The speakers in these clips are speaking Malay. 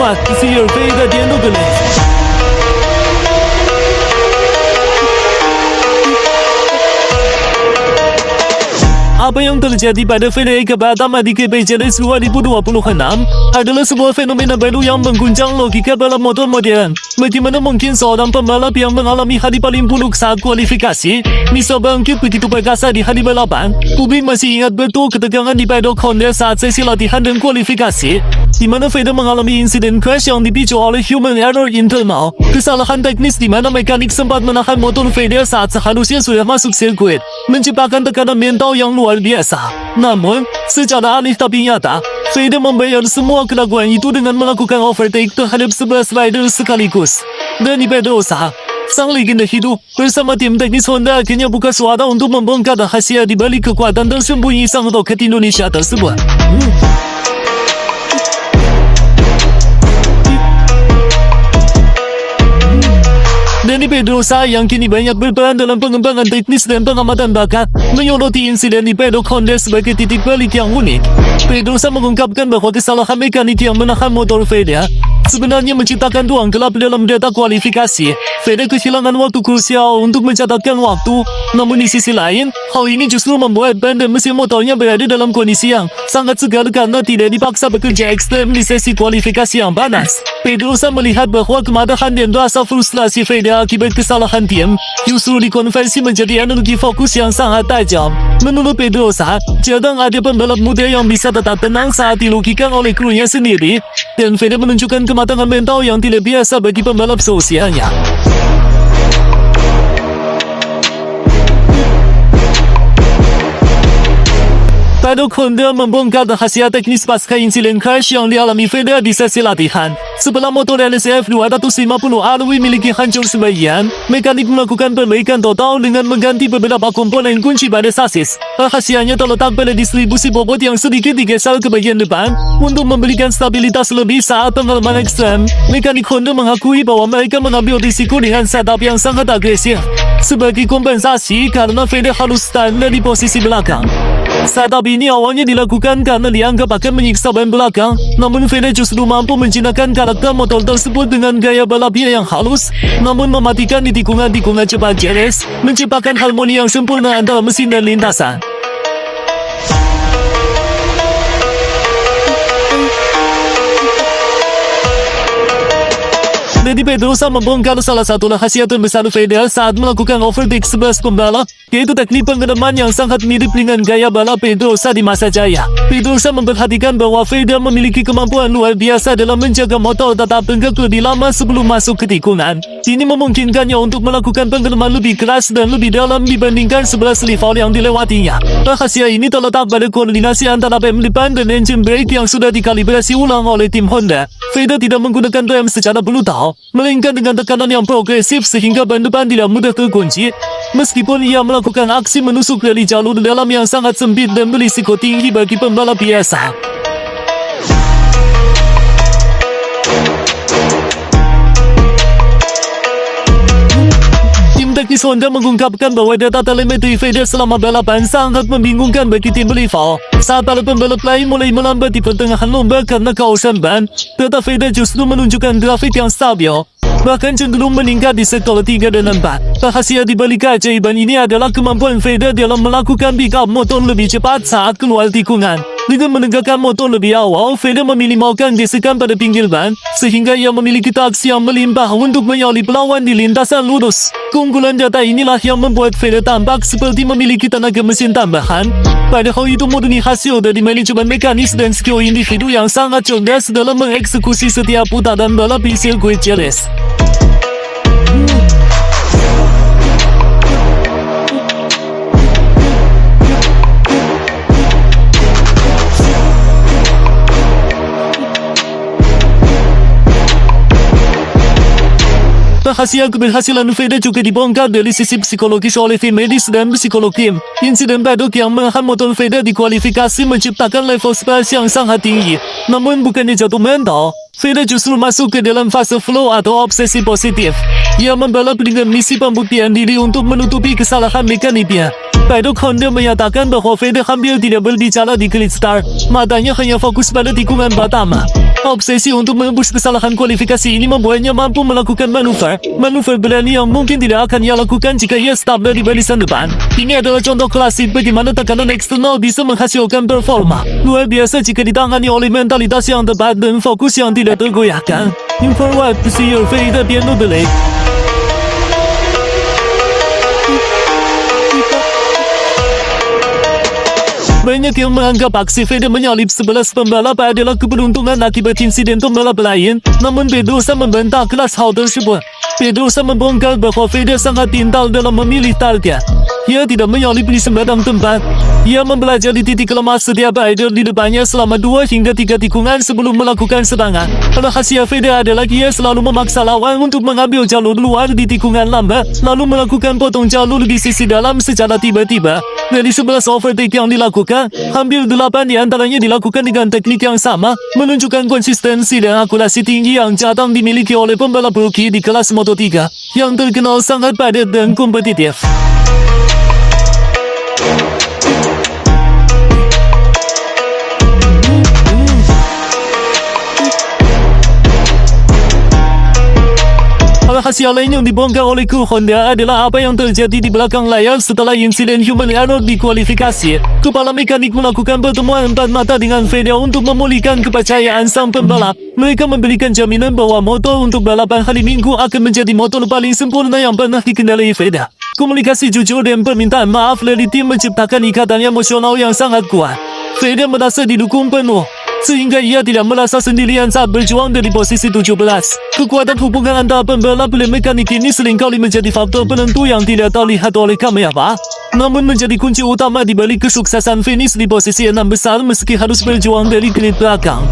kuat, kesiar Vader dia no gelis. Apa yang terjadi pada Federica Batam di KPJS 2026 adalah sebuah fenomena baru yang mengguncang logika balap motor modern. Bagaimana mungkin seorang pembalap yang mengalami hari paling buruk saat kualifikasi bisa bangkit begitu perkasa di hari balapan? Publik masih ingat betul ketegangan di paddock Honda saat sesi latihan dan kualifikasi, di mana Vader mengalami insiden crash yang dipicu oleh human error internal, kesalahan teknis di mana mekanik sempat menahan motor Vader saat seharusnya sudah masuk sirkuit, menciptakan tekanan mental yang luar biasa. Namun, secara aneh tapi nyata, Vader membayar semua keraguan itu dengan melakukan overtake terhadap 11 rider sekaligus. Dan di Pedrosa, sang legenda hidup bersama tim teknis Honda akhirnya buka suara untuk membongkar rahasia di balik kekuatan tersembunyi sang roket Indonesia tersebut. Danny Pedrosa yang kini banyak berperan dalam pengembangan teknis dan pengamatan bakat menyoroti insiden di paddock Honda sebagai titik balik yang unik. Pedrosa mengungkapkan bahwa kesalahan mekanik yang menahan motor Vader sebenarnya menciptakan ruang gelap dalam data kualifikasi. Vader kehilangan waktu krusial untuk mencatatkan waktu, namun di sisi lain, hal ini justru membuat ban dan mesin motornya berada dalam kondisi yang sangat segar karena tidak dipaksa bekerja ekstrem di sesi kualifikasi yang panas. Pedrosa melihat bahwa kemarahan dan rasa frustrasi Vader akibat kesalahan tim justru dikonversi menjadi energi fokus yang sangat tajam. Menurut Pedrosa, jarang ada pembalap muda yang bisa tetap tenang saat dirugikan oleh krunya sendiri, dan Vader menunjukkan kematangan mental yang tidak biasa bagi pembalap seusianya. Paddock Honda membongkar rahasia teknis pasca insiden crash yang dialami Vader di sesi latihan. Setelah motor LSF 250R memiliki hancur sebagian, mekanik melakukan perbaikan total dengan mengganti beberapa komponen kunci pada sasis. Rahasianya terletak pada distribusi bobot yang sedikit digeser ke bagian depan untuk memberikan stabilitas lebih saat pengalaman ekstrem. Mekanik Honda mengakui bahwa mereka mengambil risiko dengan setup yang sangat agresif sebagai kompensasi karena Vader harus stand di posisi belakang. Setup ini awalnya dilakukan karena dianggap akan menyiksa ban belakang, namun Vader justru mampu menjinakkan karakter motor tersebut dengan gaya balapnya yang halus, namun mematikan di tikungan-tikungan cepat jeres, menciptakan harmoni yang sempurna antara mesin dan lintasan. Danny Pedrosa membongkar salah satu rahasia terbesar Vader saat melakukan overtake 11 pembalap, yaitu teknik pengereman yang sangat mirip dengan gaya balap Pedrosa di masa jaya. Pedrosa memperhatikan bahwa Vader memiliki kemampuan luar biasa dalam menjaga motor tetap tegak lebih lama sebelum masuk ke tikungan. Ini memungkinkannya untuk melakukan pengereman lebih keras dan lebih dalam dibandingkan 11 rival yang dilewatinya. Rahasia ini terletak pada koordinasi antara rem depan dan engine brake yang sudah dikalibrasi ulang oleh tim Honda. Vader tidak menggunakan rem secara brutal, melainkan dengan tekanan yang progresif sehingga ban depan tidak mudah terkunci. Meskipun ia melakukan aksi menusuk dari jalur dalam yang sangat sempit dan berisiko tinggi bagi pembalap biasa. Tim teknis Honda mengungkapkan bahwa data telemetri Vader selama balapan sangat membingungkan bagi tim rival. Saat para pembalap lain mulai melambat di pertengahan lomba karena kausan ban, data Vader justru menunjukkan grafik yang stabil, bahkan cenderung meningkat di sektor 3 dan 4. Rahasia di balik keajaiban ini adalah kemampuan Vader dalam melakukan pick up motor lebih cepat saat keluar tikungan. Dengan menegakkan motor lebih awal, Vader meminimalkan gesekan pada pinggir ban, sehingga ia memiliki traksi yang melimpah untuk menyalip lawan di lintasan lurus. Keunggulan data inilah yang membuat Vader tampak seperti memiliki tenaga mesin tambahan, padahal itu murni hasil dari manajemen mekanis dan skill individu yang sangat cerdas dalam mengeksekusi setiap putaran balap di sirkuit jeres. Rahasia keberhasilan Vader juga dibongkar dari sisi psikologis oleh tim medis dan psikolog tim. Insiden paddock yang menahan motor Vader di kualifikasi menciptakan level stres yang sangat tinggi. Namun bukannya jatuh mental, Vader justru masuk ke dalam fase flow atau obsesi positif. Ia membalap dengan misi pembuktian diri untuk menutupi kesalahan mekaniknya. Paddock Honda menyatakan bahwa Vader hampir tidak berbicara di grid start, matanya hanya fokus pada tikungan pertama. Obsesi untuk menembus kesalahan kualifikasi ini membuatnya mampu melakukan manuver berani yang mungkin tidak akan ia lakukan jika ia start dari barisan depan. Ini adalah contoh klasik bagaimana tekanan eksternal bisa menghasilkan performa luar biasa jika ditangani oleh mentalitas yang tepat dan fokus yang tidak tergoyahkan. In forward to see your fate at the end of the leg. Banyak yang menganggap aksi Fede menyalip 11 pembalap adalah keberuntungan akibat insiden pembalap lain. Namun Pedrosa membantah keras hal tersebut. Pedrosa membongkar bahwa Fede sangat pintar dalam memilih target. Ia tidak menyalip di sembarang tempat. Ia mempelajari titik lemah setiap rider di depannya selama 2 hingga 3 tikungan sebelum melakukan serangan. Rahasia Fede adalah ia selalu memaksa lawan untuk mengambil jalur luar di tikungan lambat, lalu melakukan potong jalur di sisi dalam secara tiba-tiba. Dari 11 overtake yang dilakukan, hampir 8 diantaranya dilakukan dengan teknik yang sama, menunjukkan konsistensi dan akurasi tinggi yang jarang dimiliki oleh pembalap rookie di kelas Moto3, yang terkenal sangat padat dan kompetitif. Rahasia lain yang dibongkar oleh kru Honda adalah apa yang terjadi di belakang layar setelah insiden human error di kualifikasi. Kepala mekanik melakukan pertemuan empat mata dengan Fede untuk memulihkan kepercayaan sang pembalap. Mereka memberikan jaminan bahwa motor untuk balapan hari Minggu akan menjadi motor paling sempurna yang pernah dikendarai Fede. Komunikasi jujur dan permintaan maaf dari tim menciptakan ikatan emosional yang sangat kuat. Fede merasa didukung penuh, sehingga ia tidak merasa sendirian saat berjuang dari posisi 17. Kekuatan hubungan antara pembalap dan mekanik ini seringkali menjadi faktor penentu yang tidak terlihat oleh kamera, namun menjadi kunci utama di balik kesuksesan finish di posisi 6 besar meski harus berjuang dari grid belakang.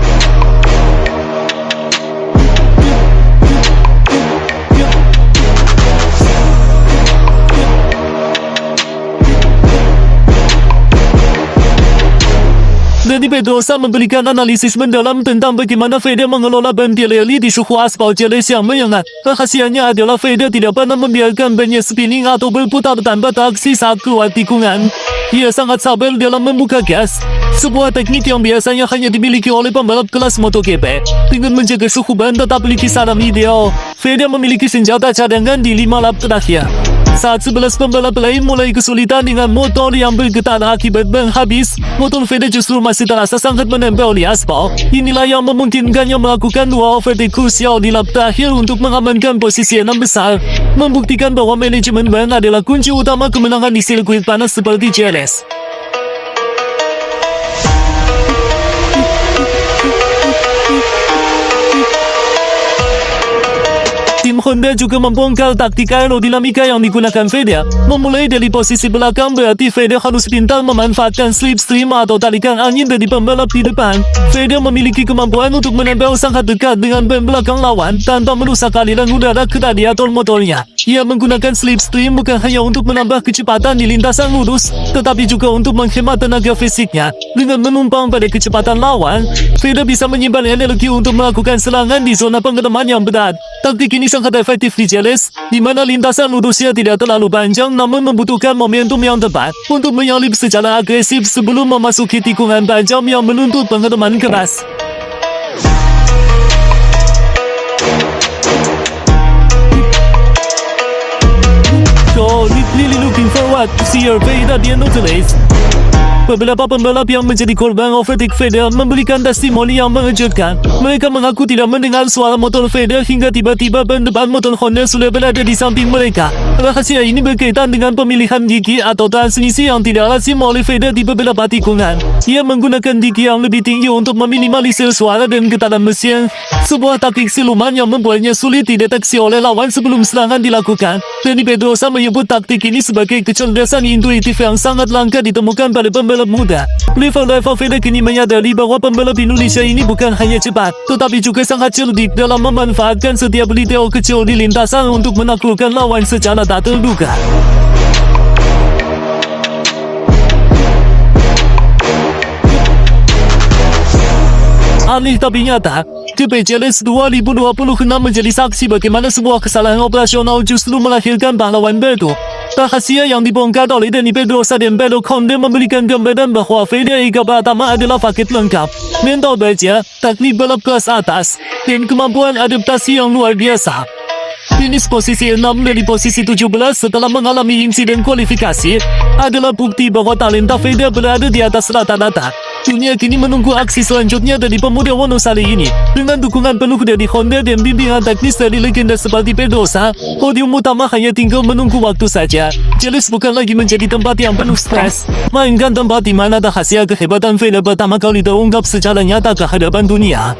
Jadi Pedrosa memberikan analisis mendalam tentang bagaimana Fede mengelola ban Pirelli di suhu aspal jeles yang menyengat. Rahasianya adalah Fede tidak pernah membiarkan bannya spinning atau berputar tanpa traksi saat keluar tikungan. Ia sangat sabar dalam membuka gas, sebuah teknik yang biasanya hanya dimiliki oleh pembalap kelas MotoGP. Dengan menjaga suhu ban tetap di kisaran ideal, Fede memiliki senjata cadangan di 5 lap terakhir. Saat 11 pembalap lain mulai kesulitan dengan motor yang bergetar akibat ban habis, motor Fede justru masih terasa sangat menempel di aspal. Inilah yang memungkinkannya melakukan 2 overtake krusial di lap terakhir untuk mengamankan posisi 6 besar, membuktikan bahwa manajemen ban adalah kunci utama kemenangan di sirkuit panas seperti Jerez. Tim Honda juga membongkar taktik aerodinamika yang digunakan Fede. Memulai dari posisi belakang berarti Fede harus pintar memanfaatkan slipstream atau tarikan angin dari pembalap di depan. Fede memiliki kemampuan untuk menempel sangat dekat dengan ban belakang lawan tanpa merusak aliran udara ke radiator motornya. Ia menggunakan slipstream bukan hanya untuk menambah kecepatan di lintasan lurus, tetapi juga untuk menghemat tenaga fisiknya. Dengan menumpang pada kecepatan lawan, Fede bisa menyimpan energi untuk melakukan serangan di zona pengereman yang berat. Taktik ini sangat efektif di Jerez, di mana lintasan lurusnya tidak terlalu panjang namun membutuhkan momentum yang tepat untuk menyalip secara agresif sebelum memasuki tikungan tajam yang menuntut pengereman keras. So, really looking forward to see your fate at the end of the race. Beberapa pembalap yang menjadi korban overtake Fede memberikan testimoni yang mengejutkan. Mereka mengaku tidak mendengar suara motor Fede hingga tiba-tiba ban depan motor Honda sudah berada di samping mereka. Rahasia ini berkaitan dengan pemilihan gigi atau transmisi yang tidak lazim oleh Fede di beberapa tikungan. Ia menggunakan gigi yang lebih tinggi untuk meminimalisir suara dan getaran mesin, sebuah taktik siluman yang membuatnya sulit dideteksi oleh lawan sebelum serangan dilakukan. Dani Pedrosa menyebut taktik ini sebagai kecerdasan intuitif yang sangat langka ditemukan pada pembalap muda. Level Fede kini menyadari bahwa pembalap Indonesia ini bukan hanya cepat, tetapi juga sangat cerdik dalam memanfaatkan setiap detail kecil di lintasan untuk menaklukkan lawan secara tak terduga. Aneh tapi nyata, GP Jerez 2026 menjadi saksi bagaimana sebuah kesalahan operasional justru melahirkan pahlawan baru. Rahasia yang dibongkar oleh Danny Pedrosa dan Pedro Conde memberikan gambaran bahwa Federica pertama adalah paket lengkap. Mental baja, teknik balap kelas atas, dan kemampuan adaptasi yang luar biasa. Finish posisi 6 dari posisi 17 setelah mengalami insiden kualifikasi adalah bukti bahwa talenta Feda berada di atas rata-rata. Dunia kini menunggu aksi selanjutnya dari pemuda Wonosari ini. Dengan dukungan penuh dari Honda dan bimbingan teknis dari legenda seperti Pedrosa, podium utama hanya tinggal menunggu waktu saja. Jelas bukan lagi menjadi tempat yang penuh stres, melainkan tempat di mana rahasia kehebatan Feda pertama kali terungkap secara nyata ke hadapan dunia.